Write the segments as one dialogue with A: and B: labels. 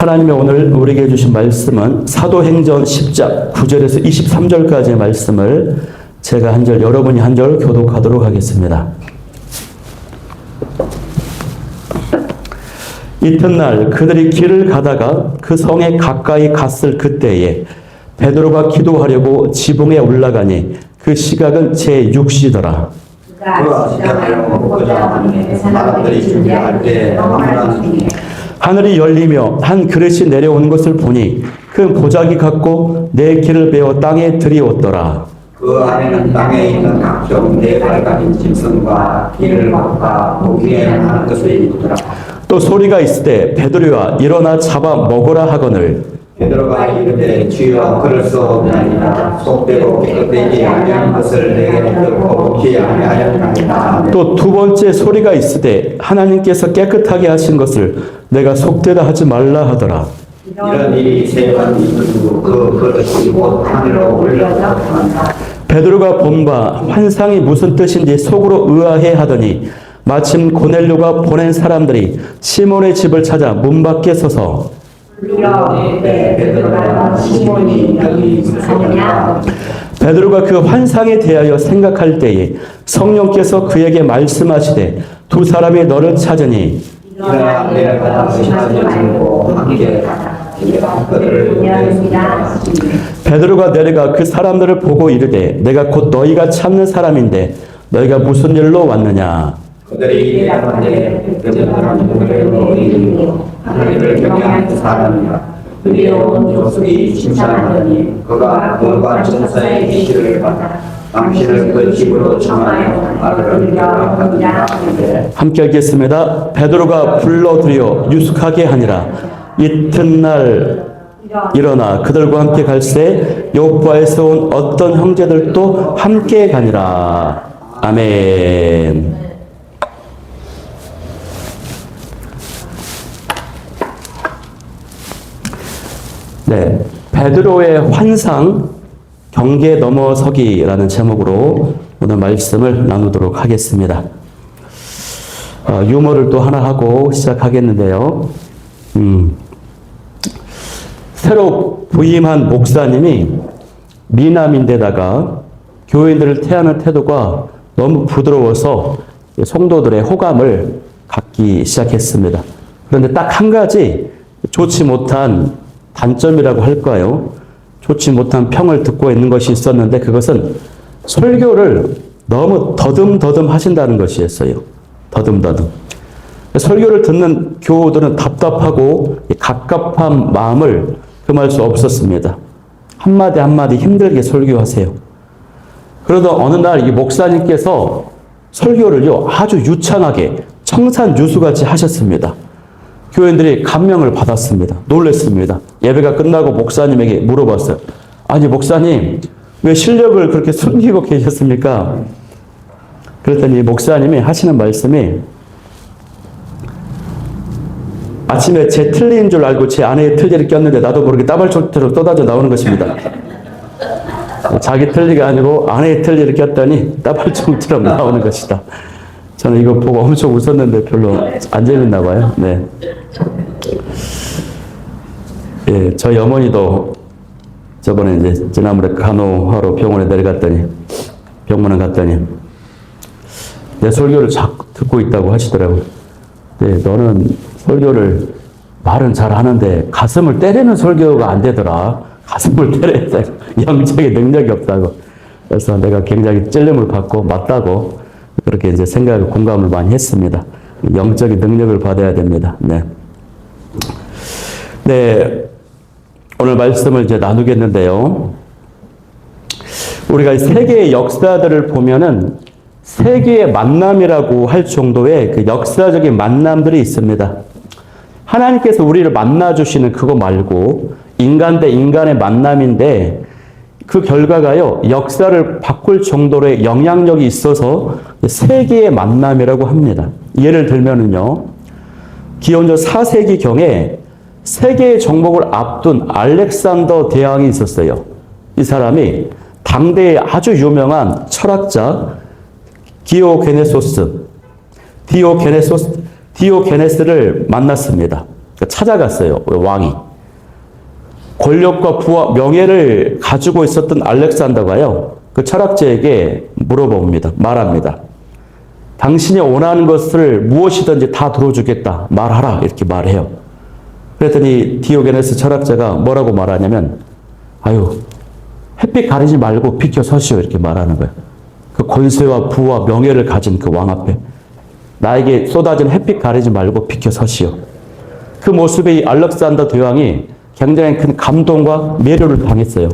A: 하나님이 오늘 우리에게 주신 말씀은 사도행전 10장 9절에서 23절까지의 말씀을 제가 한 절, 여러분이 한 절 교독하도록 하겠습니다. 이튿날 그들이 길을 가다가 그 성에 가까이 갔을 그때에 베드로가 기도하려고 지붕에 올라가니 그 시각은 제6시더라.
B: 사람들이 준비할 때
A: 하늘이 열리며 한 그릇이 내려오는 것을 보니 그 보자기 같고 내 길을 베어 땅에 들이었더라.
B: 그 안에는 땅에 있는 각종 네 발가진 짐승과 길을 막아 보기에 하는 것이 있더라.
A: 또 소리가 있으되 베드로야 일어나 잡아 먹으라 하거늘
B: 베드로가 이르되 주여 그럴 수 없나이다. 속되고 깨끗되지 아니한 것을 내게 듣고 먹지 아니하였나이다.
A: 또 두 번째 소리가 있으되 하나님께서 깨끗하게 하신 것을 내가 속되다 하지 말라 하더라.
B: 이런 일이 세 번 있은 후 그 그릇이 곧 하늘로 올려서 간다.
A: 베드로가 본 바 환상이 무슨 뜻인지 속으로 의아해 하더니 마침 고넬료가 보낸 사람들이 시몬의 집을 찾아 문 밖에 서서
B: 베드로가 시몬이 여기 있으냐.
A: 베드로가 그 환상에 대하여 생각할 때에 성령께서 그에게 말씀하시되 두 사람이 너를 찾으니
B: 일어나 내려가 의심하지 말고 함께 가라. 그들을
A: 베드로가 내려가 그 사람들을 보고 이르되 내가 곧 너희가 찾는 사람인데 너희가 무슨 일로 왔느냐.
B: 그들이 대답하되 베드로는 그들로 이르고 하나님을 경외하는 사람이라. 그의 온 조숙이 칭찬하더니 그가 물과 천사의 계시를 받아 당신을 그 집으로 청하여 말을 하느냐.
A: 함께 읽겠습니다. 베드로가 불러들여 유숙하게 하니라. 이튿날 일어나 그들과 함께 갈새 요빠에서 온 어떤 형제들도 함께 가니라. 아멘. 네, 베드로의 환상 경계 넘어서기라는 제목으로 오늘 말씀을 나누도록 하겠습니다. 유머를 또 하나 하고 시작하겠는데요. 새로 부임한 목사님이 미남인데다가 교인들을 태하는 태도가 너무 부드러워서 성도들의 호감을 갖기 시작했습니다. 그런데 딱 한 가지 좋지 못한 단점이라고 할까요? 좋지 못한 평을 듣고 있는 것이 있었는데 그것은 설교를 너무 더듬더듬 하신다는 것이었어요. 더듬더듬. 설교를 듣는 교우들은 답답하고 갑갑한 마음을 금할 수 없었습니다. 한마디 한마디 힘들게 설교하세요. 그러다 어느 날 이 목사님께서 설교를요 아주 유창하게 청산유수같이 하셨습니다. 교인들이 감명을 받았습니다. 놀랐습니다. 예배가 끝나고 목사님에게 물어봤어요. 아니 목사님 왜 실력을 그렇게 숨기고 계셨습니까? 그랬더니 목사님이 하시는 말씀이 아침에 제 틀린 줄 알고 제 아내의 틀니를 꼈는데 나도 모르게 따발총처럼 쏟아져 나오는 것입니다. 자기 틀니가 아니고 아내의 틀니를 꼈더니 따발총처럼 나오는 것이다. 저는 이거 보고 엄청 웃었는데 별로 안 재밌나 봐요. 네. 예, 저희 어머니도 저번에 이제 지난번에 간호하러 병원에 내려갔더니 병원에 갔더니 내 설교를 자꾸 듣고 있다고 하시더라고요. 네, 너는 설교를 말은 잘 하는데 가슴을 때리는 설교가 안 되더라. 가슴을 때려야 돼. 영적인 능력이 없다고. 그래서 내가 굉장히 찔림을 받고 맞다고 그렇게 이제 생각을 공감을 많이 했습니다. 영적인 능력을 받아야 됩니다. 네. 네. 오늘 말씀을 이제 나누겠는데요. 우리가 세계의 역사들을 보면은 세계의 만남이라고 할 정도의 그 역사적인 만남들이 있습니다. 하나님께서 우리를 만나주시는 그거 말고 인간 대 인간의 만남인데 그 결과가요, 역사를 바꿀 정도의 영향력이 있어서 세계의 만남이라고 합니다. 예를 들면은요, 기원전 4세기경에 세계의 정복을 앞둔 알렉산더 대왕이 있었어요. 이 사람이 당대의 아주 유명한 철학자 디오게네스를 만났습니다. 찾아갔어요. 왕이. 권력과 부와 명예를 가지고 있었던 알렉산더가요, 그 철학자에게 물어봅니다. 말합니다. 당신이 원하는 것을 무엇이든지 다 들어주겠다. 말하라. 이렇게 말해요. 그랬더니 디오게네스 철학자가 뭐라고 말하냐면, 아유, 햇빛 가리지 말고 비켜 서시오. 이렇게 말하는 거예요. 그 권세와 부와 명예를 가진 그 왕 앞에 나에게 쏟아진 햇빛 가리지 말고 비켜 서시오. 그 모습에 이 알렉산더 대왕이 굉장히 큰 감동과 매료를 당했어요.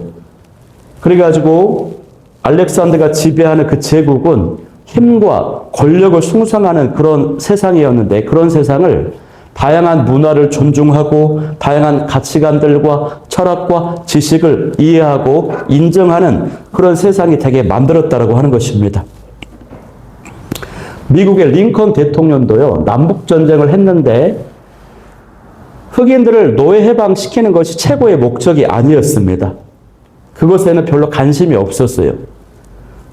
A: 그래가지고 알렉산더가 지배하는 그 제국은 힘과 권력을 숭상하는 그런 세상이었는데, 그런 세상을 다양한 문화를 존중하고 다양한 가치관들과 철학과 지식을 이해하고 인정하는 그런 세상이 되게 만들었다라고 하는 것입니다. 미국의 링컨 대통령도요, 남북전쟁을 했는데 흑인들을 노예 해방시키는 것이 최고의 목적이 아니었습니다. 그것에는 별로 관심이 없었어요.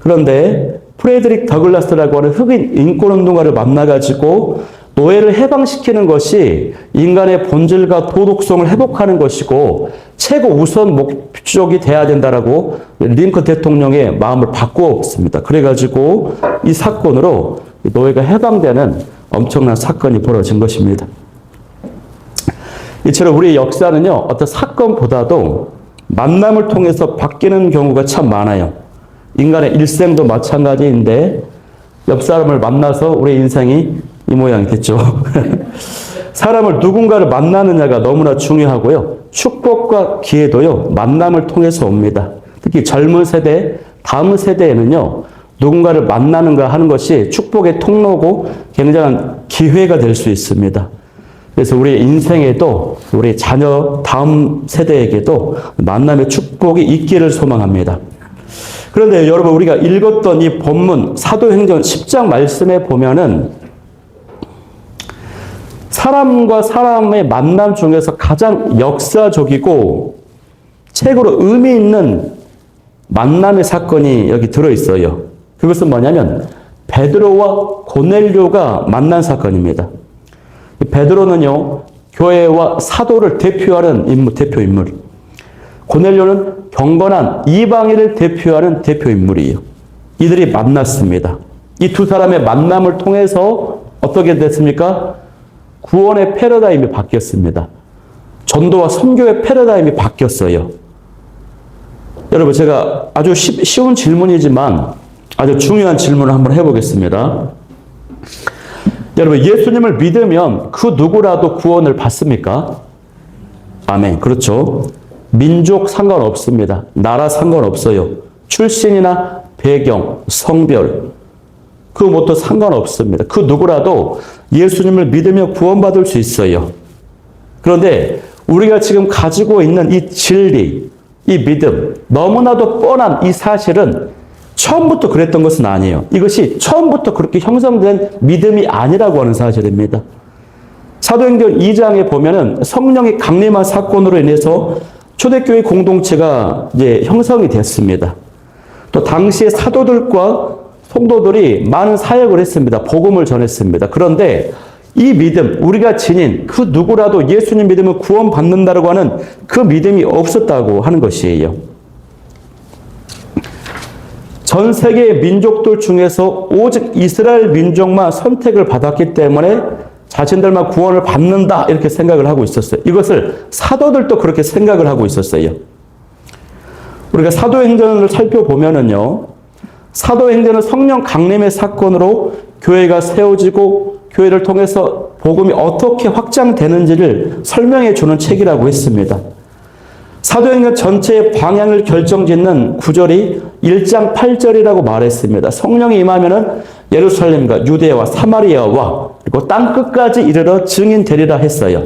A: 그런데 프레드릭 더글라스라고 하는 흑인 인권운동가를 만나가지고 노예를 해방시키는 것이 인간의 본질과 도덕성을 회복하는 것이고 최고 우선 목적이 돼야 된다라고 링컨 대통령의 마음을 바꾸었습니다. 그래가지고 이 사건으로 노예가 해방되는 엄청난 사건이 벌어진 것입니다. 이처럼 우리의 역사는요, 어떤 사건보다도 만남을 통해서 바뀌는 경우가 참 많아요. 인간의 일생도 마찬가지인데 옆 사람을 만나서 우리의 인생이 이 모양이 됐죠. 사람을 누군가를 만나느냐가 너무나 중요하고요. 축복과 기회도요, 만남을 통해서 옵니다. 특히 젊은 세대, 다음 세대에는요, 누군가를 만나는가 하는 것이 축복의 통로고 굉장한 기회가 될 수 있습니다. 그래서 우리 인생에도 우리 자녀 다음 세대에게도 만남의 축복이 있기를 소망합니다. 그런데 여러분, 우리가 읽었던 이 본문 사도행전 10장 말씀에 보면은 사람과 사람의 만남 중에서 가장 역사적이고 최고로 의미 있는 만남의 사건이 여기 들어있어요. 그것은 뭐냐면 베드로와 고넬료가 만난 사건입니다. 베드로는요, 교회와 사도를 대표하는 대표 인물. 고넬료는 경건한 이방인을 대표하는 대표 인물이에요. 이들이 만났습니다. 이 두 사람의 만남을 통해서 어떻게 됐습니까? 구원의 패러다임이 바뀌었습니다. 전도와 선교의 패러다임이 바뀌었어요. 여러분, 제가 아주 쉬운 질문이지만 아주 중요한 질문을 한번 해보겠습니다. 여러분, 예수님을 믿으면 그 누구라도 구원을 받습니까? 아멘. 그렇죠. 민족 상관없습니다. 나라 상관없어요. 출신이나 배경, 성별, 그 뭣도 상관없습니다. 그 누구라도 예수님을 믿으면 구원받을 수 있어요. 그런데 우리가 지금 가지고 있는 이 진리, 이 믿음, 너무나도 뻔한 이 사실은 처음부터 그랬던 것은 아니에요. 이것이 처음부터 그렇게 형성된 믿음이 아니라고 하는 사실입니다. 사도행전 2장에 보면은 성령이 강림한 사건으로 인해서 초대교회 공동체가 이제 형성이 됐습니다. 또 당시의 사도들과 성도들이 많은 사역을 했습니다. 복음을 전했습니다. 그런데 이 믿음, 우리가 지닌 그 누구라도 예수님 믿으면 구원받는다고 하는 그 믿음이 없었다고 하는 것이에요. 전 세계의 민족들 중에서 오직 이스라엘 민족만 선택을 받았기 때문에 자신들만 구원을 받는다 이렇게 생각을 하고 있었어요. 이것을 사도들도 그렇게 생각을 하고 있었어요. 우리가 사도행전을 살펴보면은요, 사도행전은 성령 강림의 사건으로 교회가 세워지고 교회를 통해서 복음이 어떻게 확장되는지를 설명해 주는 책이라고 했습니다. 사도행전 전체의 방향을 결정짓는 구절이 1장 8절이라고 말했습니다. 성령이 임하면은 예루살렘과 유대와 사마리아와 그리고 땅 끝까지 이르러 증인되리라 했어요.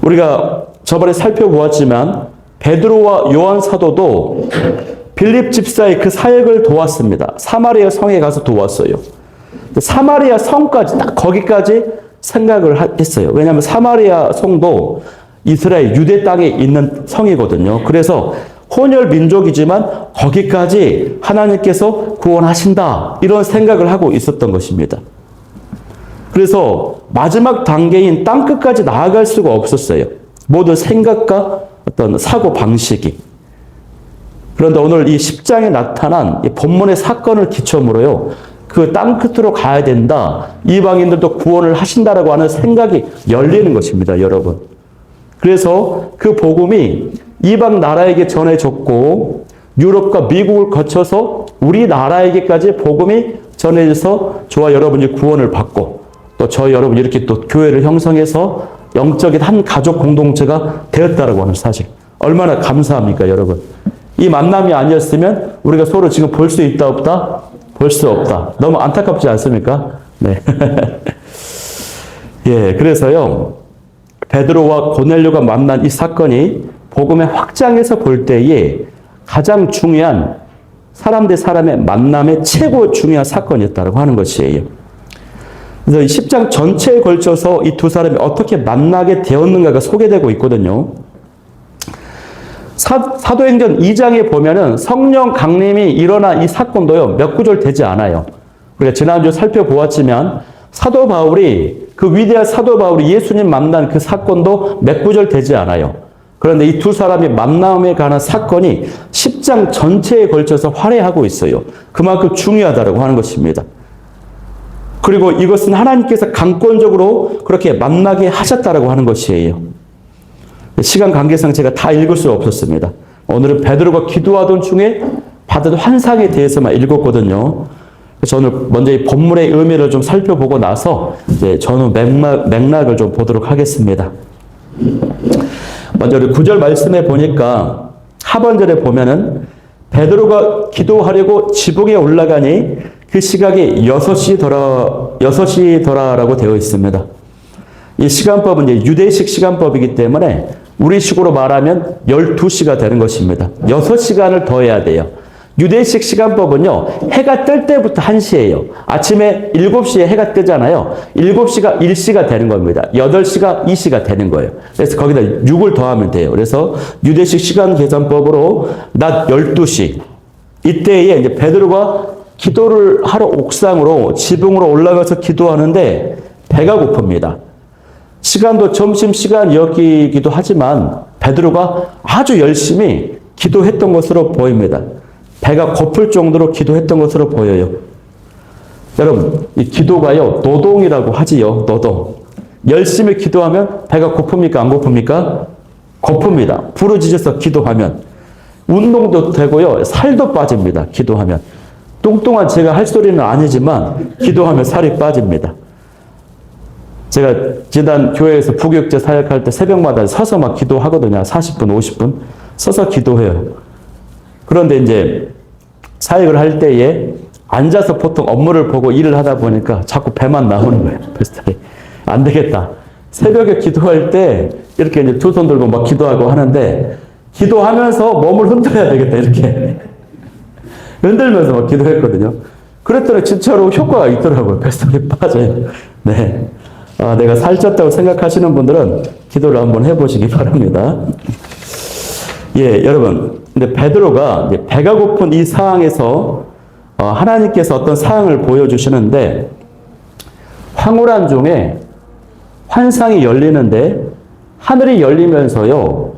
A: 우리가 저번에 살펴보았지만 베드로와 요한 사도도 빌립 집사의 그 사역을 도왔습니다. 사마리아 성에 가서 도왔어요. 사마리아 성까지 딱 거기까지 생각을 했어요. 왜냐하면 사마리아 성도 이스라엘 유대 땅에 있는 성이거든요. 그래서 혼혈 민족이지만 거기까지 하나님께서 구원하신다 이런 생각을 하고 있었던 것입니다. 그래서 마지막 단계인 땅끝까지 나아갈 수가 없었어요. 모든 생각과 어떤 사고 방식이. 그런데 오늘 이 10장에 나타난 이 본문의 사건을 기점으로요, 그 땅끝으로 가야 된다, 이방인들도 구원을 하신다라고 하는 생각이 열리는 것입니다, 여러분. 그래서 그 복음이 이방 나라에게 전해졌고 유럽과 미국을 거쳐서 우리나라에게까지 복음이 전해져서 저와 여러분이 구원을 받고 또 저희 여러분이 이렇게 또 교회를 형성해서 영적인 한 가족 공동체가 되었다라고 하는 사실. 얼마나 감사합니까, 여러분. 이 만남이 아니었으면 우리가 서로 지금 볼 수 있다 없다? 볼 수 없다. 너무 안타깝지 않습니까? 네. 예, 그래서요, 베드로와 고넬료가 만난 이 사건이 복음의 확장에서 볼 때에 가장 중요한 사람 대 사람의 만남의 최고 중요한 사건이었다고 하는 것이에요. 그래서 이 10장 전체에 걸쳐서 이 두 사람이 어떻게 만나게 되었는가가 소개되고 있거든요. 사도행전 2장에 보면은 성령 강림이 일어난 이 사건도요, 몇 구절 되지 않아요. 우리가 지난주 살펴보았지만 사도 바울이, 그 위대한 사도 바울이 예수님 만난 그 사건도 몇 구절 되지 않아요. 그런데 이 두 사람이 만남에 관한 사건이 10장 전체에 걸쳐서 활약하고 있어요. 그만큼 중요하다고 하는 것입니다. 그리고 이것은 하나님께서 강권적으로 그렇게 만나게 하셨다고 하는 것이에요. 시간 관계상 제가 다 읽을 수 없었습니다. 오늘은 베드로가 기도하던 중에 받은 환상에 대해서만 읽었거든요. 그래서 오늘 먼저 이 본문의 의미를 좀 살펴보고 나서 이제 전후 맥락을 좀 보도록 하겠습니다. 먼저 우리 9절 말씀에 보니까 하반절에 보면은 베드로가 기도하려고 지붕에 올라가니 그 시각이 6시더라라고 되어 있습니다. 이 시간법은 이제 유대식 시간법이기 때문에 우리식으로 말하면 12시가 되는 것입니다. 6시간을 더해야 돼요. 유대식 시간법은요, 해가 뜰 때부터 1시예요. 아침에 7시에 해가 뜨잖아요. 7시가 1시가 되는 겁니다. 8시가 2시가 되는 거예요. 그래서 거기다 6을 더하면 돼요. 그래서 유대식 시간 계산법으로 낮 12시. 이때에 이제 베드로가 기도를 하러 옥상으로, 지붕으로 올라가서 기도하는데 배가 고픕니다. 시간도 점심시간이었기도 하지만 베드로가 아주 열심히 기도했던 것으로 보입니다. 배가 고플 정도로 기도했던 것으로 보여요. 여러분, 이 기도가요, 노동이라고 하지요, 노동. 열심히 기도하면 배가 고픕니까, 안 고픕니까? 고픕니다. 부르짖어서 기도하면. 운동도 되고요, 살도 빠집니다, 기도하면. 뚱뚱한 제가 할 소리는 아니지만 기도하면 살이 빠집니다. 제가 지난 교회에서 부교육제 사역할 때 새벽마다 서서 막 기도하거든요. 40분, 50분. 서서 기도해요. 그런데 이제 사역을 할 때에 앉아서 보통 업무를 보고 일을 하다 보니까 자꾸 배만 나오는 거예요. 비슷하게. 안 되겠다. 새벽에 기도할 때 이렇게 이제 두 손 들고 막 기도하고 하는데 기도하면서 몸을 흔들어야 되겠다. 이렇게. 흔들면서 막 기도했거든요. 그랬더니 진짜로 효과가 있더라고요. 뱃살이 빠져요. 네. 내가 살쪘다고 생각하시는 분들은 기도를 한번 해보시기 바랍니다. 예, 여러분. 근데 베드로가 이제 배가 고픈 이 상황에서 하나님께서 어떤 사항을 보여주시는데 황홀한 중에 환상이 열리는데 하늘이 열리면서요,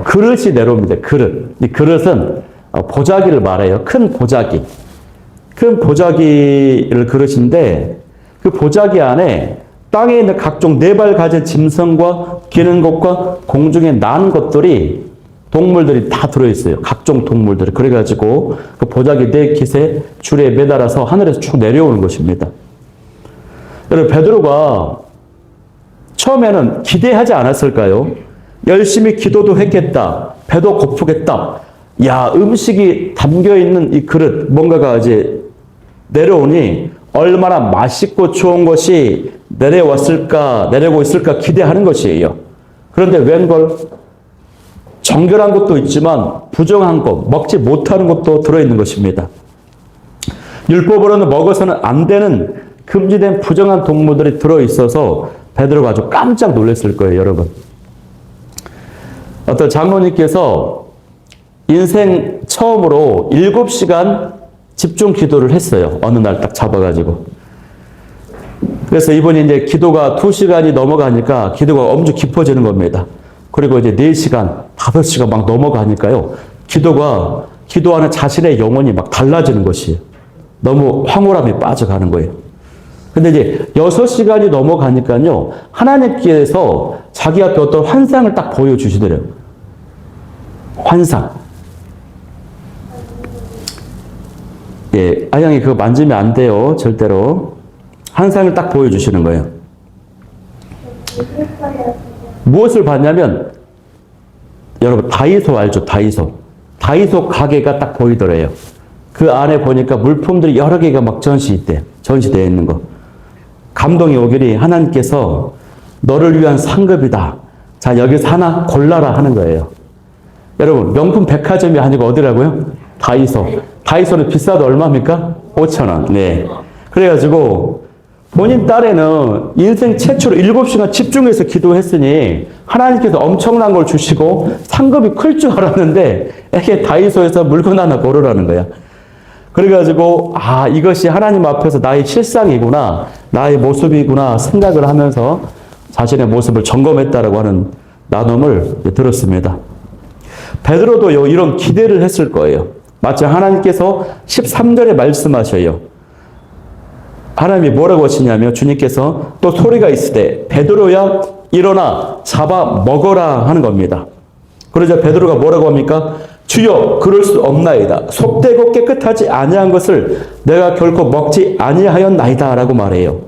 A: 그릇이 내려옵니다. 그릇. 이 그릇은 보자기를 말해요. 큰 보자기. 큰 보자기를 그릇인데 그 보자기 안에 땅에 있는 각종 네 발 가진 짐승과 기는 것과 공중에 나는 것들이 동물들이 다 들어있어요. 각종 동물들이. 그래가지고 그 보자기 네 깃에 줄에 매달아서 하늘에서 쭉 내려오는 것입니다. 여러분, 베드로가 처음에는 기대하지 않았을까요? 열심히 기도도 했겠다. 배도 고프겠다. 야, 음식이 담겨있는 이 그릇, 뭔가가 이제 내려오니 얼마나 맛있고 좋은 것이 내려오고 있을까 기대하는 것이에요. 그런데 웬걸 정결한 것도 있지만 부정한 것, 먹지 못하는 것도 들어있는 것입니다. 율법으로는 먹어서는 안 되는 금지된 부정한 동물들이 들어있어서 베드로가 아주 깜짝 놀랐을 거예요, 여러분. 어떤 장로님께서 인생 처음으로 7시간 집중 기도를 했어요. 어느 날 딱 잡아가지고. 그래서 이번에 이제 기도가 2시간이 넘어가니까 기도가 엄청 깊어지는 겁니다. 그리고 이제 4시간, 5시간 막 넘어가니까요. 기도하는 자신의 영혼이 막 달라지는 것이에요. 너무 황홀함이 빠져가는 거예요. 근데 이제 6시간이 넘어가니까요. 하나님께서 자기한테 어떤 환상을 딱 보여주시더래요. 환상. 예, 아영이 그거 만지면 안 돼요. 절대로. 환상을 딱 보여주시는 거예요. 무엇을 봤냐면, 여러분, 다이소 알죠? 다이소. 다이소 가게가 딱 보이더래요. 그 안에 보니까 물품들이 여러 개가 막 전시되어 있는 거. 감동이 오길이 하나님께서 너를 위한 상급이다. 자, 여기서 하나 골라라 하는 거예요. 여러분, 명품 백화점이 아니고 어디라고요? 다이소. 다이소는 비싸도 얼마입니까? 5,000원. 네. 그래가지고 본인 딸에는 인생 최초로 7시간 집중해서 기도했으니 하나님께서 엄청난 걸 주시고 상급이 클 줄 알았는데 이게 다이소에서 물건 하나 고르라는 거야. 그래가지고 이것이 하나님 앞에서 나의 실상이구나, 나의 모습이구나 생각을 하면서 자신의 모습을 점검했다라고 하는 나눔을 들었습니다. 베드로도 이런 기대를 했을 거예요. 마치 하나님께서 13절에 말씀하셔요. 하나님이 뭐라고 하시냐면 주님께서 또 소리가 있을 때 베드로야 일어나 잡아 먹어라 하는 겁니다. 그러자 베드로가 뭐라고 합니까? 주여 그럴 수 없나이다. 속되고 깨끗하지 아니한 것을 내가 결코 먹지 아니하였나이다 라고 말해요.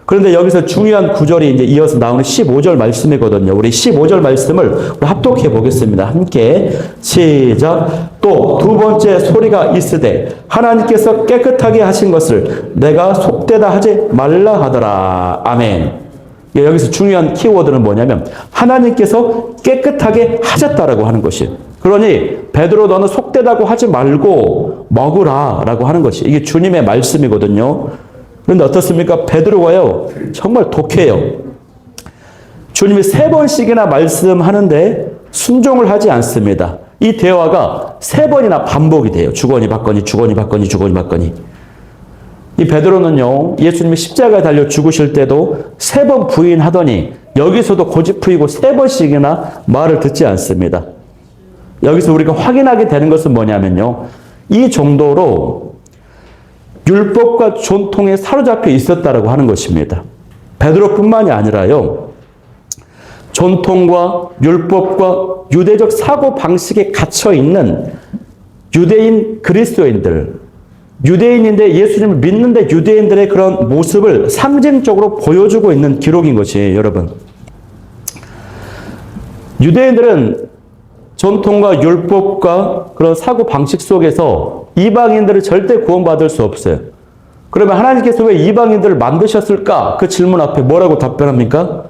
A: 그런데 여기서 중요한 구절이 이제 이어서 나오는 15절 말씀이거든요. 우리 15절 말씀을 합독해 보겠습니다. 함께 시작. 또 두 번째 소리가 있으되 하나님께서 깨끗하게 하신 것을 내가 속되다 하지 말라 하더라. 아멘. 여기서 중요한 키워드는 뭐냐면 하나님께서 깨끗하게 하셨다라고 하는 것이에요. 그러니 베드로 너는 속되다고 하지 말고 먹으라라고 하는 것이 이게 주님의 말씀이거든요. 그런데 어떻습니까? 베드로가요 정말 독해요. 주님이 3번씩이나 말씀하는데 순종을 하지 않습니다. 이 대화가 3번이나 반복이 돼요. 주거니 받거니 주거니 받거니 주거니 받거니. 이 베드로는요 예수님이 십자가에 달려 죽으실 때도 3번 부인하더니 여기서도 고집부리고 3번씩이나 말을 듣지 않습니다. 여기서 우리가 확인하게 되는 것은 뭐냐면요. 이 정도로 율법과 전통에 사로잡혀 있었다라고 하는 것입니다. 베드로뿐만이 아니라요. 전통과 율법과 유대적 사고 방식에 갇혀 있는 유대인 그리스도인들, 유대인인데 예수님을 믿는데 유대인들의 그런 모습을 상징적으로 보여주고 있는 기록인 것이에요, 여러분. 유대인들은 전통과 율법과 그런 사고 방식 속에서 이방인들을 절대 구원받을 수 없어요. 그러면 하나님께서 왜 이방인들을 만드셨을까? 그 질문 앞에 뭐라고 답변합니까?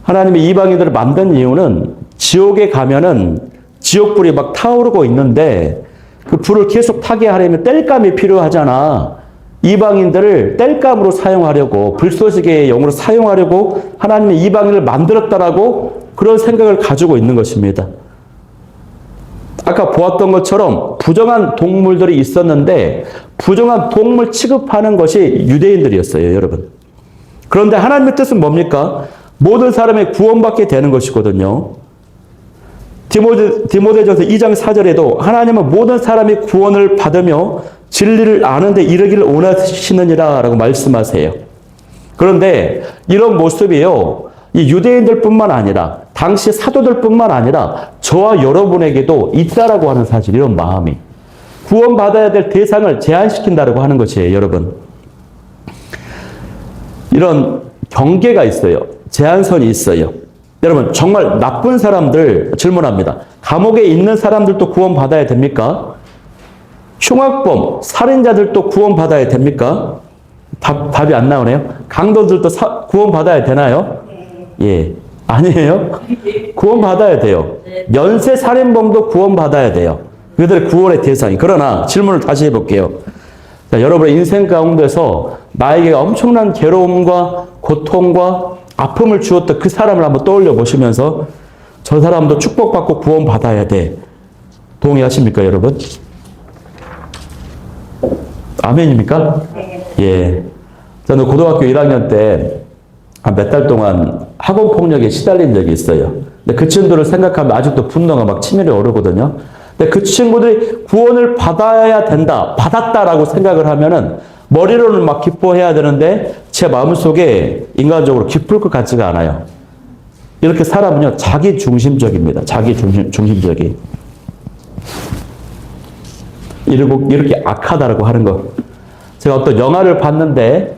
A: 하나님이 이방인들을 만든 이유는 지옥에 가면은 지옥불이 막 타오르고 있는데 그 불을 계속 타게 하려면 땔감이 필요하잖아. 이방인들을 땔감으로 사용하려고, 불쏘시개의 영으로 사용하려고 하나님이 이방인을 만들었다라고 그런 생각을 가지고 있는 것입니다. 아까 보았던 것처럼 부정한 동물들이 있었는데 부정한 동물 취급하는 것이 유대인들이었어요, 여러분. 그런데 하나님의 뜻은 뭡니까? 모든 사람이 구원받게 되는 것이거든요. 디모데전서 2장 4절에도 하나님은 모든 사람이 구원을 받으며 진리를 아는 데 이르기를 원하시느니라 라고 말씀하세요. 그런데 이런 모습이요. 이 유대인들뿐만 아니라 당시 사도들뿐만 아니라 저와 여러분에게도 있다라고 하는 사실, 이런 마음이 구원받아야 될 대상을 제한시킨다라고 하는 것이에요, 여러분. 이런 경계가 있어요. 제한선이 있어요. 여러분, 정말 나쁜 사람들 질문합니다. 감옥에 있는 사람들도 구원받아야 됩니까? 흉악범, 살인자들도 구원받아야 됩니까? 답이 안 나오네요. 강도들도 구원받아야 되나요? 예. 아니에요? 구원받아야 돼요. 연쇄살인범도 구원받아야 돼요. 그들의 구원의 대상이. 그러나 질문을 다시 해볼게요. 자, 여러분의 인생 가운데서 나에게 엄청난 괴로움과 고통과 아픔을 주었던 그 사람을 한번 떠올려 보시면서 저 사람도 축복받고 구원받아야 돼. 동의하십니까, 여러분? 아멘입니까? 예. 저는 고등학교 1학년 때 한 몇 달 동안 학원 폭력에 시달린 적이 있어요. 근데 그 친구들을 생각하면 아직도 분노가 막 치밀어 오르거든요. 근데 그 친구들이 구원을 받아야 된다, 받았다라고 생각을 하면은 머리로는 막 기뻐해야 되는데 제 마음속에 인간적으로 기쁠 것 같지가 않아요. 이렇게 사람은요, 자기 중심적입니다. 자기 중심적이. 이렇게 악하다라고 하는 거. 제가 어떤 영화를 봤는데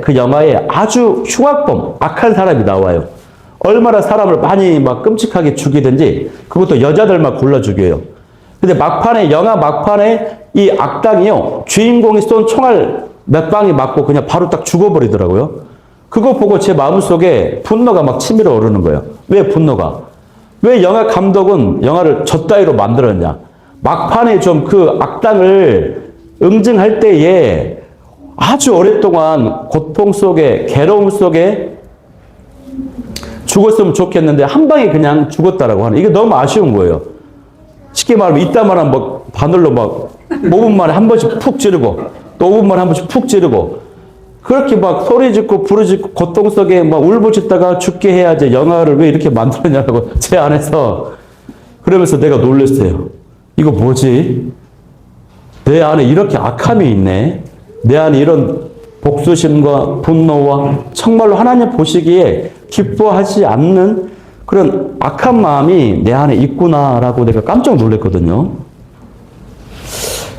A: 그 영화에 아주 흉악범, 악한 사람이 나와요. 얼마나 사람을 많이 막 끔찍하게 죽이든지 그것도 여자들만 골라 죽여요. 근데 영화 막판에 이 악당이요, 주인공이 쏜 총알 몇 방이 맞고 그냥 바로 딱 죽어버리더라고요. 그거 보고 제 마음속에 분노가 막 치밀어 오르는 거예요. 왜 분노가? 왜 영화 감독은 영화를 저 따위로 만들었냐? 막판에 좀 그 악당을 응징할 때에 아주 오랫동안 고통 속에, 괴로움 속에 죽었으면 좋겠는데 한 방에 그냥 죽었다라고 하는, 이게 너무 아쉬운 거예요. 쉽게 말하면 이따만한 뭐 바늘로 막 5분 만에 한 번씩 푹 찌르고 또 5분 만에 한 번씩 푹 찌르고 그렇게 막 소리 짓고 부르짖고 고통 속에 막 울부짖다가 죽게 해야지 영화를 왜 이렇게 만들었냐고 제 안에서 그러면서 내가 놀랐어요. 이거 뭐지? 내 안에 이렇게 악함이 있네. 내 안에 이런 복수심과 분노와 정말로 하나님 보시기에 기뻐하지 않는 그런 악한 마음이 내 안에 있구나라고 내가 깜짝 놀랐거든요.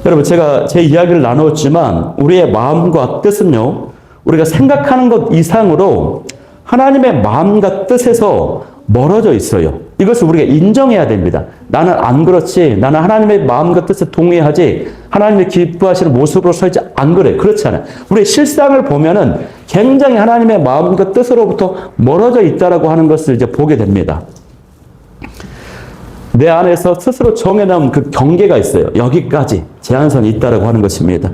A: 여러분, 제가 제 이야기를 나누었지만 우리의 마음과 뜻은요, 우리가 생각하는 것 이상으로 하나님의 마음과 뜻에서 멀어져 있어요. 이것을 우리가 인정해야 됩니다. 나는 안 그렇지. 나는 하나님의 마음과 뜻에 동의하지. 하나님의 기뻐하시는 모습으로 살지 안 그래. 그렇지 않아요. 우리의 실상을 보면은 굉장히 하나님의 마음과 뜻으로부터 멀어져 있다라고 하는 것을 이제 보게 됩니다. 내 안에서 스스로 정해놓은 그 경계가 있어요. 여기까지 제한선이 있다라고 하는 것입니다.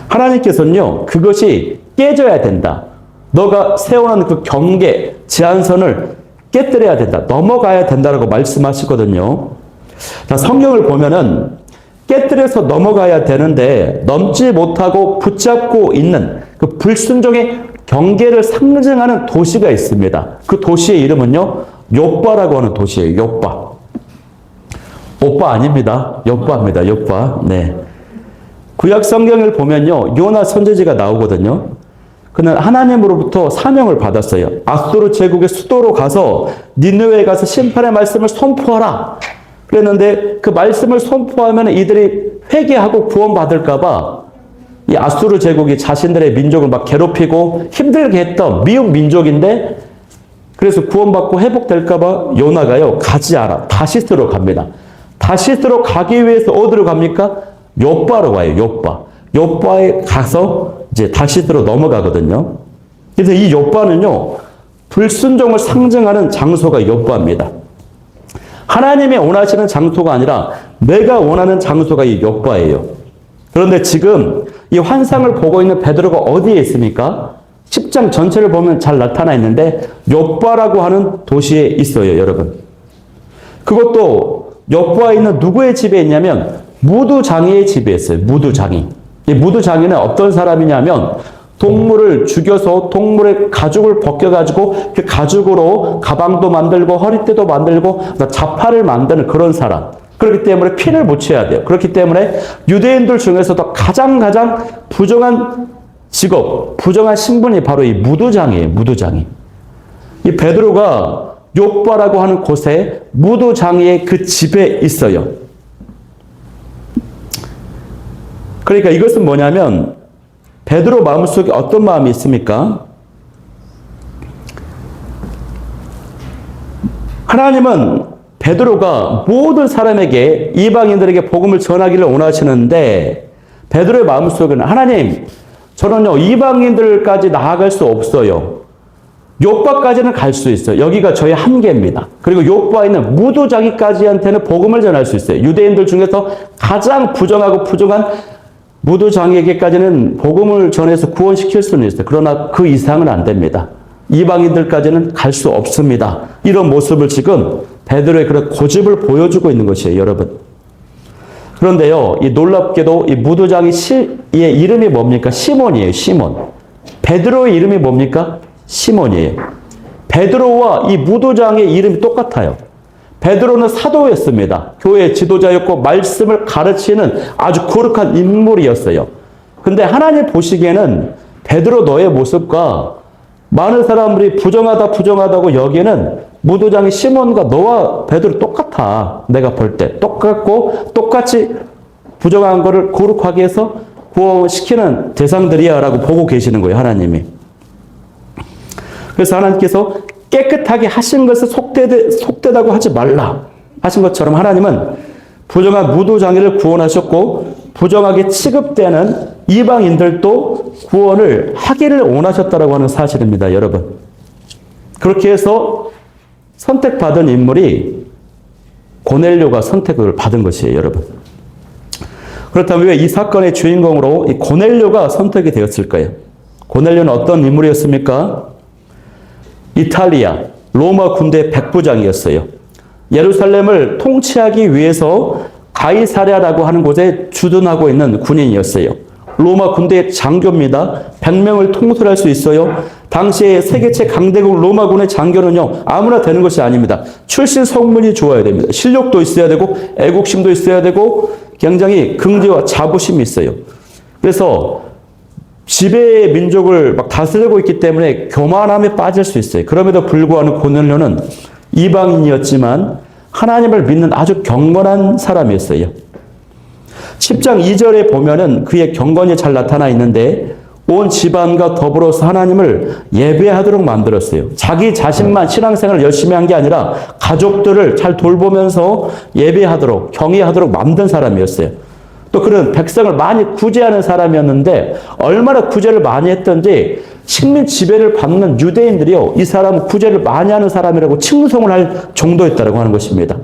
A: 하나님께서는요, 그것이 깨져야 된다. 너가 세워놓은 그 경계, 제한선을 깨뜨려야 된다. 넘어가야 된다라고 말씀하시거든요. 자, 성경을 보면은 깨뜨려서 넘어가야 되는데 넘지 못하고 붙잡고 있는 그 불순종의 경계를 상징하는 도시가 있습니다. 그 도시의 이름은요, 욥바라고 하는 도시예요. 욥바. 오빠 아닙니다. 욥바입니다. 욥바. 네. 구약 성경을 보면요, 요나 선지자가 나오거든요. 그는 하나님으로부터 사명을 받았어요. 아수르 제국의 수도로 가서 니느웨에 가서 심판의 말씀을 선포하라. 그랬는데 그 말씀을 선포하면 이들이 회개하고 구원받을까 봐 이 아수르 제국이 자신들의 민족을 막 괴롭히고 힘들게 했던 미운 민족인데, 그래서 구원받고 회복될까 봐 요나가요, 가지 않아. 다시스로 갑니다. 다시스로 가기 위해서 어디로 갑니까? 욥바로 가요. 욥바. 욥바에 가서 이제 다시스로 넘어가거든요. 그래서 이 욥바는요, 불순종을 상징하는 장소가 욥바입니다. 하나님이 원하시는 장소가 아니라 내가 원하는 장소가 이 욥바예요. 그런데 지금 이 환상을 보고 있는 베드로가 어디에 있습니까? 10장 전체를 보면 잘 나타나 있는데 욥바라고 하는 도시에 있어요, 여러분. 그것도 욥바에 있는 누구의 집에 있냐면 무두장이의 집에 있어요. 무두장이. 이 무두장이는 어떤 사람이냐면 동물을 죽여서 동물의 가죽을 벗겨가지고 그 가죽으로 가방도 만들고 허리띠도 만들고 자파를 만드는 그런 사람. 그렇기 때문에 피를 묻혀야 돼요. 그렇기 때문에 유대인들 중에서도 가장 부정한 직업, 부정한 신분이 바로 이 무두장이에요. 무두장이. 이 베드로가 욥바라고 하는 곳에 무두장이의 그 집에 있어요. 그러니까 이것은 뭐냐면 베드로 마음속에 어떤 마음이 있습니까? 하나님은 베드로가 모든 사람에게, 이방인들에게 복음을 전하기를 원하시는데 베드로의 마음속에는 하나님, 저는요 이방인들까지 나아갈 수 없어요. 욥바까지는 갈 수 있어요. 여기가 저의 한계입니다. 그리고 욥바에 있는 무두장이까지한테는 복음을 전할 수 있어요. 유대인들 중에서 가장 부정하고 부정한 무두장이에게까지는 복음을 전해서 구원시킬 수는 있어요. 그러나 그 이상은 안 됩니다. 이방인들까지는 갈 수 없습니다. 이런 모습을 지금 베드로의 그런 고집을 보여주고 있는 것이에요, 여러분. 그런데요, 이 놀랍게도 이 무두장이 이름이 뭡니까? 시몬이에요. 시몬. 베드로의 이름이 뭡니까? 시몬이에요. 베드로와 이 무도장의 이름이 똑같아요. 베드로는 사도였습니다. 교회 지도자였고 말씀을 가르치는 아주 거룩한 인물이었어요. 근데 하나님 보시기에는 베드로 너의 모습과 많은 사람들이 부정하다고 여기는 무도장의 시몬과 너와 베드로 똑같아. 내가 볼 때 똑같고 똑같이 부정한 거를 거룩하게 해서 구원시키는 대상들이야 라고 보고 계시는 거예요. 하나님이. 그래서 하나님께서 깨끗하게 하신 것을 속되다고 하지 말라 하신 것처럼 하나님은 부정한 무도장애를 구원하셨고 부정하게 취급되는 이방인들도 구원을 하기를 원하셨다라고 하는 사실입니다. 여러분. 그렇게 해서 선택받은 인물이 고넬료가 선택을 받은 것이에요. 여러분. 그렇다면 왜 이 사건의 주인공으로 이 고넬료가 선택이 되었을까요? 고넬료는 어떤 인물이었습니까? 이탈리아, 로마 군대 백부장이었어요. 예루살렘을 통치하기 위해서 가이사랴라고 하는 곳에 주둔하고 있는 군인이었어요. 로마 군대의 장교입니다. 100명을 통솔할 수 있어요. 당시에 세계체 강대국 로마군의 장교는요, 아무나 되는 것이 아닙니다. 출신 성분이 좋아야 됩니다. 실력도 있어야 되고, 애국심도 있어야 되고, 굉장히 긍지와 자부심이 있어요. 그래서 지배의 민족을 막 다스리고 있기 때문에 교만함에 빠질 수 있어요. 그럼에도 불구하고 고넬료는 이방인이었지만 하나님을 믿는 아주 경건한 사람이었어요. 10장 2절에 보면은 그의 경건이 잘 나타나 있는데 온 집안과 더불어서 하나님을 예배하도록 만들었어요. 자기 자신만 신앙생활을 열심히 한 게 아니라 가족들을 잘 돌보면서 예배하도록, 경외하도록 만든 사람이었어요. 또 그는 백성을 많이 구제하는 사람이었는데 얼마나 구제를 많이 했던지 식민 지배를 받는 유대인들이요, 이 사람은 구제를 많이 하는 사람이라고 칭송을 할 정도였다고 하는 것입니다.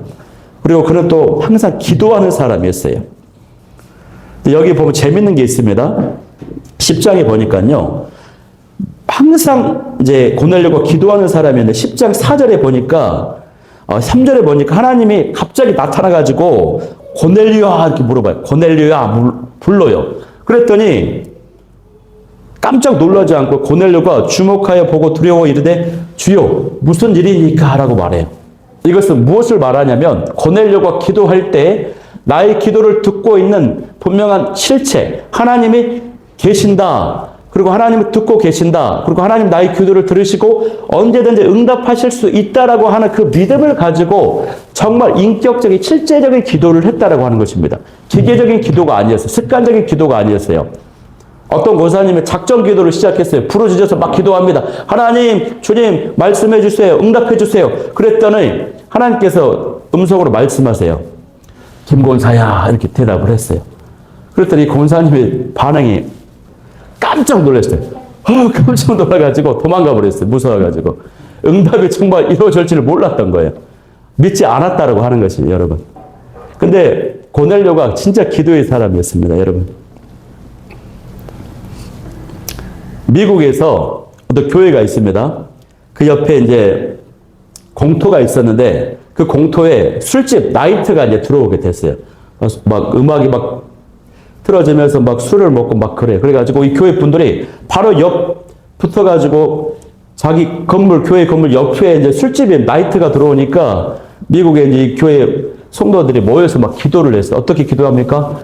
A: 그리고 그는 또 항상 기도하는 사람이었어요. 여기 보면 재밌는 게 있습니다. 10장에 보니까요, 항상 이제 고넬료가 기도하는 사람이었는데 10장 4절에 보니까 3절에 보니까 하나님이 갑자기 나타나가지고 고넬료야 이렇게 물어봐요. 고넬료야 불러요. 그랬더니 깜짝 놀라지 않고 고넬료가 주목하여 보고 두려워 이르되 주여 무슨 일이니까 라고 말해요. 이것은 무엇을 말하냐면 고넬료가 기도할 때 나의 기도를 듣고 있는 분명한 실체, 하나님이 계신다. 그리고 하나님을 듣고 계신다. 그리고 하나님 나의 기도를 들으시고 언제든지 응답하실 수 있다라고 하는 그 믿음을 가지고 정말 인격적인 실제적인 기도를 했다라고 하는 것입니다. 기계적인 기도가 아니었어요. 습관적인 기도가 아니었어요. 어떤 권사님이 작정 기도를 시작했어요. 부르짖어서 막 기도합니다. 하나님, 주님 말씀해 주세요. 응답해 주세요. 그랬더니 하나님께서 음성으로 말씀하세요. 김권사야 이렇게 대답을 했어요. 그랬더니 권사님의 반응이 깜짝 놀랐어요. 깜짝 놀라가지고 도망가 버렸어요. 무서워가지고. 응답이 정말 이루어질 줄 몰랐던 거예요. 믿지 않았다라고 하는 것이에요, 여러분. 근데 고넬료가 진짜 기도의 사람이었습니다, 여러분. 미국에서 어떤 교회가 있습니다. 그 옆에 이제 공터가 있었는데 그 공터에 술집 나이트가 이제 들어오게 됐어요. 막 음악이 막 틀어지면서 막 술을 먹고 막 그래. 그래가지고 이 교회 분들이 바로 옆 붙어가지고 자기 건물, 교회 건물 옆에 이제 술집에 나이트가 들어오니까 미국에 이제 이 교회 성도들이 모여서 막 기도를 했어요. 어떻게 기도합니까?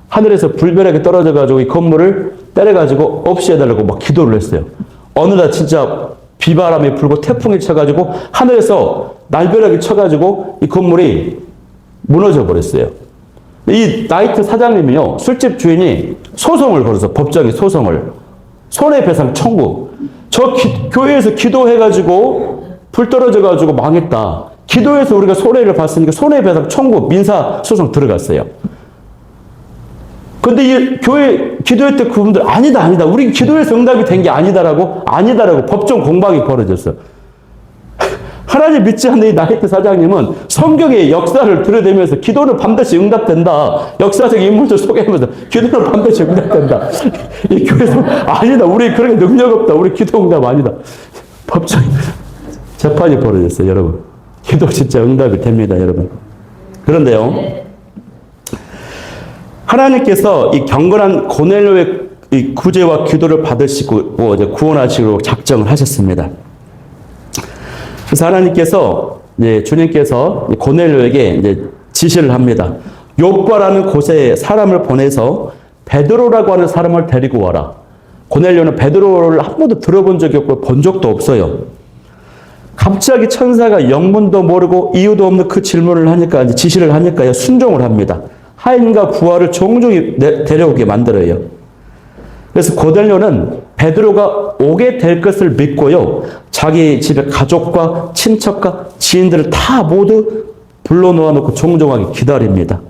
A: 하늘에서 불벼락이 떨어져가지고 이 건물을 때려가지고 없이 해달라고 막 기도를 했어요. 어느 날 진짜 비바람이 불고 태풍이 쳐가지고 하늘에서 날벼락이 쳐가지고 이 건물이 무너져 버렸어요. 이 나이트 사장님이요, 술집 주인이 소송을 걸어서 법정에 소송을, 손해배상 청구. 저 교회에서 기도해가지고 불 떨어져가지고 망했다. 기도해서 우리가 손해를 봤으니까 손해배상 청구 민사 소송 들어갔어요. 근데 이 교회 기도할 때 그분들 아니다. 우리 기도해서 응답이 된 게 아니다라고 법정 공방이 벌어졌어. 하나님 믿지 않는 이 나이트 사장님은 성경의 역사를 들여다보면서 기도는 반드시 응답된다. 역사적 인물들 소개하면서 기도는 반드시 응답된다. 이 교회에서 아니다. 우리 그렇게 능력 없다. 우리 기도 응답 아니다. 법정 재판이 벌어졌어요, 여러분. 기도 진짜 응답이 됩니다, 여러분. 그런데요. 하나님께서 이 경건한 고넬료의 이 구제와 기도를 받으시고 이제 구원하시기로 작정을 하셨습니다. 그래서 하나님께서 이제 주님께서 고넬료에게 이제 지시를 합니다. 욥과라는 곳에 사람을 보내서 베드로라고 하는 사람을 데리고 와라. 고넬료는 베드로를 한 번도 들어본 적이 없고 본 적도 없어요. 갑자기 천사가 영문도 모르고 이유도 없는 그 질문을 하니까 이제 지시를 하니까 순종을 합니다. 하인과 부하를 종종 데려오게 만들어요. 그래서 고넬료는 베드로가 오게 될 것을 믿고요. 자기 집에 가족과 친척과 지인들을 다 모두 불러놓아 놓고 종종하게 기다립니다.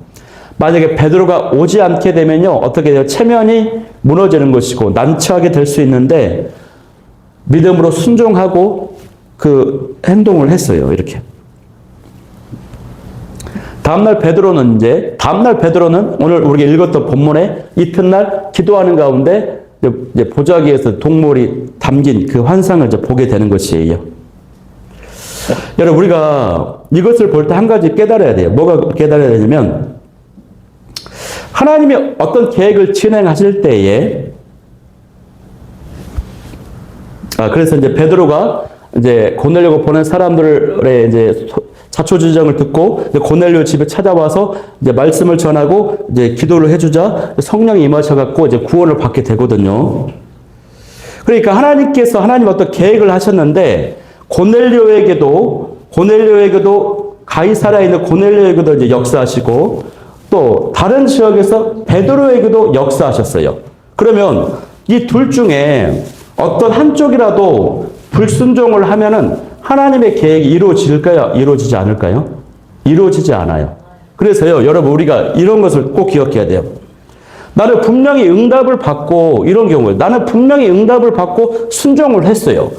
A: 만약에 베드로가 오지 않게 되면요. 어떻게 돼요? 체면이 무너지는 것이고 난처하게 될 수 있는데 믿음으로 순종하고 그 행동을 했어요. 이렇게. 다음날 베드로는 오늘 우리가 읽었던 본문에 이튿날 기도하는 가운데 이제 보자기에서 동물이 담긴 그 환상을 이제 보게 되는 것이에요. 여러분, 우리가 이것을 볼 때 한 가지 깨달아야 돼요. 뭐가 깨달아야 되냐면, 하나님이 어떤 계획을 진행하실 때에, 그래서 이제 베드로가 이제 고넬료가 보낸 사람들의 이제 자초지정을 듣고 고넬료 집에 찾아와서 이제 말씀을 전하고 이제 기도를 해주자 성령이 임하셔갖고 이제 구원을 받게 되거든요. 그러니까 하나님께서 어떤 계획을 하셨는데 고넬료에게도 가이사라에 있는 고넬료에게도 이제 역사하시고 또 다른 지역에서 베드로에게도 역사하셨어요. 그러면 이 둘 중에 어떤 한쪽이라도 불순종을 하면은 하나님의 계획이 이루어질까요? 이루어지지 않을까요? 이루어지지 않아요. 그래서요, 여러분, 우리가 이런 것을 꼭 기억해야 돼요. 나는 분명히 응답을 받고, 이런 경우에, 나는 분명히 응답을 받고 순종을 했어요.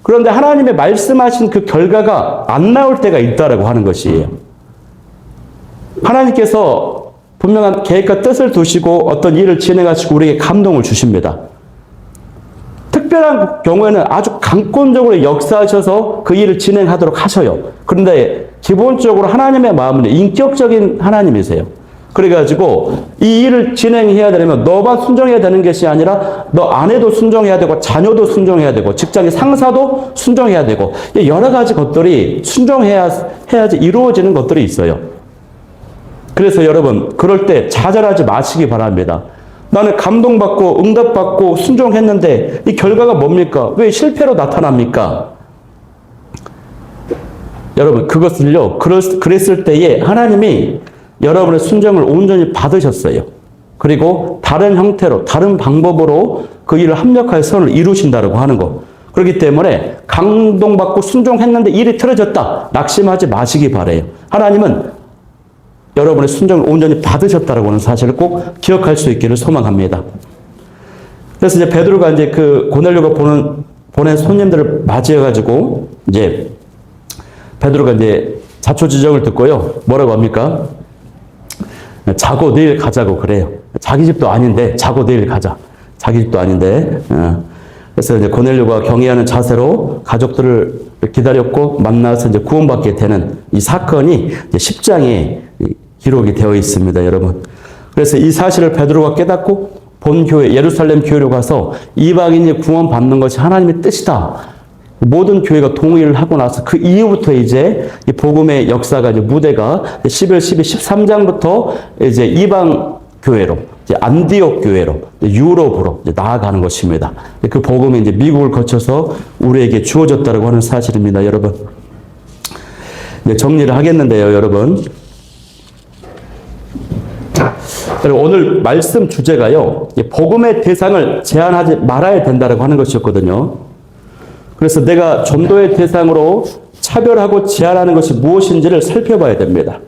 A: 그런데 하나님의 말씀하신 그 결과가 안 나올 때가 있다라고 하는 것이에요. 하나님께서 분명한 계획과 뜻을 두시고 어떤 일을 진행하시고 우리에게 감동을 주십니다. 특별한 경우에는 아주 강권적으로 역사하셔서 그 일을 진행하도록 하셔요. 그런데 기본적으로 하나님의 마음은 인격적인 하나님이세요. 그래가지고 이 일을 진행해야 되려면 너만 순종해야 되는 것이 아니라 너 아내도 순종해야 되고 자녀도 순종해야 되고 직장의 상사도 순종해야 되고 여러 가지 것들이 순종해야지 이루어지는 것들이 있어요. 그래서 여러분, 그럴 때 좌절하지 마시기 바랍니다. 나는 감동받고 응답받고 순종했는데 이 결과가 뭡니까? 왜 실패로 나타납니까? 여러분, 그것을요, 그랬을 때에 하나님이 여러분의 순종을 온전히 받으셨어요. 그리고 다른 형태로, 다른 방법으로 그 일을 합력하여 선을 이루신다고 하는 거. 그렇기 때문에 감동받고 순종했는데 일이 틀어졌다. 낙심하지 마시기 바라요. 하나님은 여러분의 순종을 온전히 받으셨다라고 하는 사실을 꼭 기억할 수 있기를 소망합니다. 그래서 이제 베드로가 이제 그 고넬료가 보낸 손님들을 맞이해가지고 이제 베드로가 이제 자초지정을 듣고요. 뭐라고 합니까? 자고 내일 가자고 그래요. 자기 집도 아닌데 자고 내일 가자. 자기 집도 아닌데. 그래서 이제 고넬료가 경외하는 자세로 가족들을 기다렸고 만나서 이제 구원받게 되는 이 사건이 이제 10장에 기록이 되어 있습니다, 여러분. 그래서 이 사실을 베드로가 깨닫고 본 교회, 예루살렘 교회로 가서 이방인이 구원받는 것이 하나님의 뜻이다. 모든 교회가 동의를 하고 나서 그 이후부터 이제 이 복음의 역사가 이제 무대가 11, 12, 13장부터 이제 이방 교회로, 이제 안디옥 교회로, 유럽으로 이제 나아가는 것입니다. 그 복음이 이제 미국을 거쳐서 우리에게 주어졌다고 하는 사실입니다, 여러분. 이제 정리를 하겠는데요, 여러분. 오늘 말씀 주제가요, 복음의 대상을 제한하지 말아야 된다고 하는 것이었거든요. 그래서 내가 전도의 대상으로 차별하고 제한하는 것이 무엇인지를 살펴봐야 됩니다.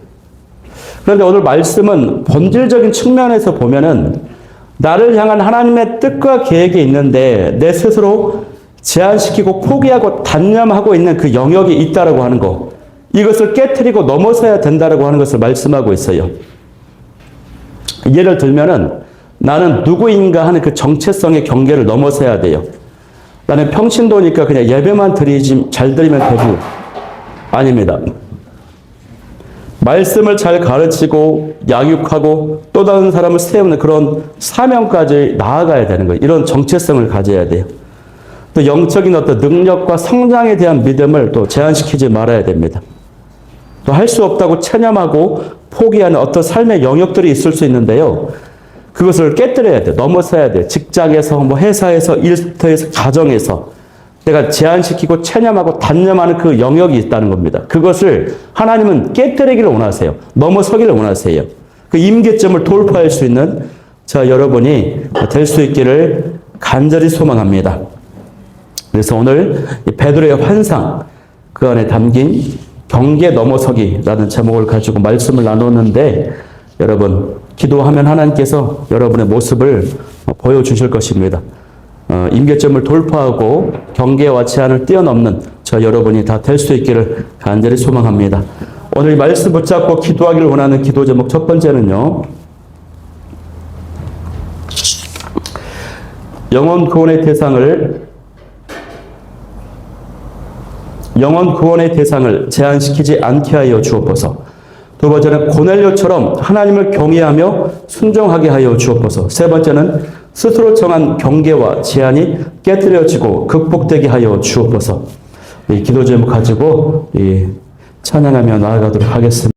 A: 그런데 오늘 말씀은 본질적인 측면에서 보면은 나를 향한 하나님의 뜻과 계획이 있는데 내 스스로 제한시키고 포기하고 단념하고 있는 그 영역이 있다라고 하는 거, 이것을 깨트리고 넘어서야 된다라고 하는 것을 말씀하고 있어요. 예를 들면은 나는 누구인가 하는 그 정체성의 경계를 넘어서야 돼요. 나는 평신도니까 그냥 예배만 잘 드리면 되고, 아닙니다. 말씀을 잘 가르치고 양육하고 또 다른 사람을 세우는 그런 사명까지 나아가야 되는 거예요. 이런 정체성을 가져야 돼요. 또 영적인 어떤 능력과 성장에 대한 믿음을 또 제한시키지 말아야 됩니다. 또 할 수 없다고 체념하고 포기하는 어떤 삶의 영역들이 있을 수 있는데요. 그것을 깨뜨려야 돼요. 넘어서야 돼요. 직장에서, 회사에서, 일터에서, 가정에서 내가 제한시키고 체념하고 단념하는 그 영역이 있다는 겁니다. 그것을 하나님은 깨뜨리기를 원하세요. 넘어서기를 원하세요. 그 임계점을 돌파할 수 있는 저 여러분이 될 수 있기를 간절히 소망합니다. 그래서 오늘 베드로의 환상 그 안에 담긴 경계 넘어서기라는 제목을 가지고 말씀을 나눴는데 여러분 기도하면 하나님께서 여러분의 모습을 보여주실 것입니다. 임계점을 돌파하고 경계와 제한을 뛰어넘는 저 여러분이 다 될 수 있기를 간절히 소망합니다. 오늘 이 말씀 붙잡고 기도하기를 원하는 기도 제목 첫 번째는요. 영원 구원의 대상을 제한시키지 않게 하여 주옵소서. 두 번째는 고넬료처럼 하나님을 경외하며 순종하게 하여 주옵소서. 세 번째는 스스로 정한 경계와 제한이 깨뜨려지고 극복되게 하여 주옵소서. 이 기도 제목 가지고 찬양하며 나아가도록 하겠습니다.